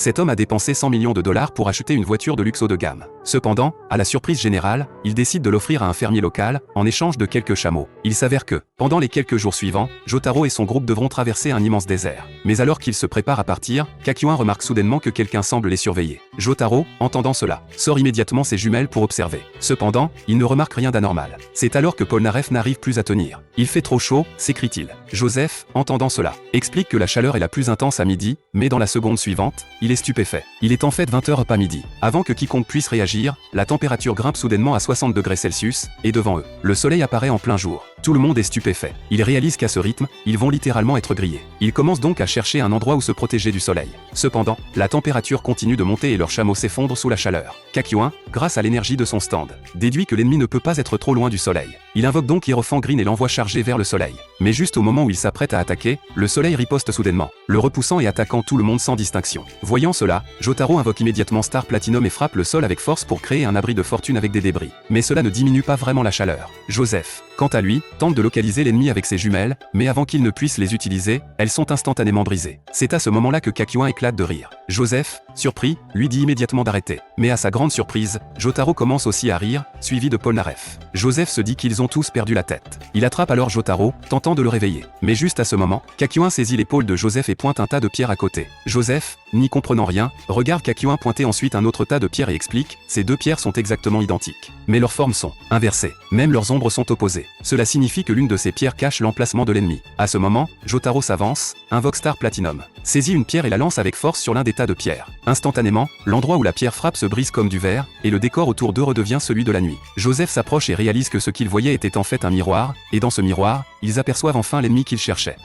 Cet homme a dépensé 100 millions de dollars pour acheter une voiture de luxe haut de gamme. Cependant, à la surprise générale, il décide de l'offrir à un fermier local, en échange de quelques chameaux. Il s'avère que, pendant les quelques jours suivants, Jotaro et son groupe devront traverser un immense désert. Mais alors qu'ils se préparent à partir, Kakyuin remarque soudainement que quelqu'un semble les surveiller. Jotaro, entendant cela, sort immédiatement ses jumelles pour observer. Cependant, il ne remarque rien d'anormal. C'est alors que Polnareff n'arrive plus à tenir. Il fait trop chaud, s'écrie-t-il. Joseph, entendant cela, explique que la chaleur est la plus intense à midi, mais dans la seconde suivante, il est stupéfait. Il est en fait 20h pas midi. Avant que quiconque puisse réagir, la température grimpe soudainement à 60 degrés Celsius, et devant eux, le soleil apparaît en plein jour. Tout le monde est stupéfait. Ils réalisent qu'à ce rythme, ils vont littéralement être grillés. Ils commencent donc à chercher un endroit où se protéger du soleil. Cependant, la température continue de monter et leurs chameaux s'effondrent sous la chaleur. Kakyuin, grâce à l'énergie de son stand, déduit que l'ennemi ne peut pas être trop loin du soleil. Il invoque donc Hiérophant Green et l'envoie charger vers le soleil. Mais juste au moment où il s'apprête à attaquer, le soleil riposte soudainement, le repoussant et attaquant tout le monde sans distinction. Voyant cela, Jotaro invoque immédiatement Star Platinum et frappe le sol avec force pour créer un abri de fortune avec des débris. Mais cela ne diminue pas vraiment la chaleur. Joseph, quant à lui, tente de localiser l'ennemi avec ses jumelles, mais avant qu'il ne puisse les utiliser, elles sont instantanément brisées. C'est à ce moment-là que Kakyuin éclate de rire. Joseph, surpris, lui dit immédiatement d'arrêter. Mais à sa grande surprise, Jotaro commence aussi à rire, suivi de Polnareff. Joseph se dit qu'ils ont tous perdu la tête. Il attrape alors Jotaro, tentant de le réveiller. Mais juste à ce moment, Kakyuin saisit l'épaule de Joseph et pointe un tas de pierres à côté. Joseph, n'y comprenant rien, regarde Kakyuin pointer ensuite un autre tas de pierres et explique, ces deux pierres sont exactement identiques. Mais leurs formes sont inversées. Même leurs ombres sont opposées. Cela signifie que l'une de ces pierres cache l'emplacement de l'ennemi. À ce moment, Jotaro s'avance, invoque Star Platinum, saisit une pierre et la lance avec force sur l'un des tas de pierres. Instantanément, l'endroit où la pierre frappe se brise comme du verre, et le décor autour d'eux redevient celui de la nuit. Joseph s'approche et réalise que ce qu'il voyait était en fait un miroir, et dans ce miroir, ils aperçoivent enfin l'ennemi qu'ils cherchaient.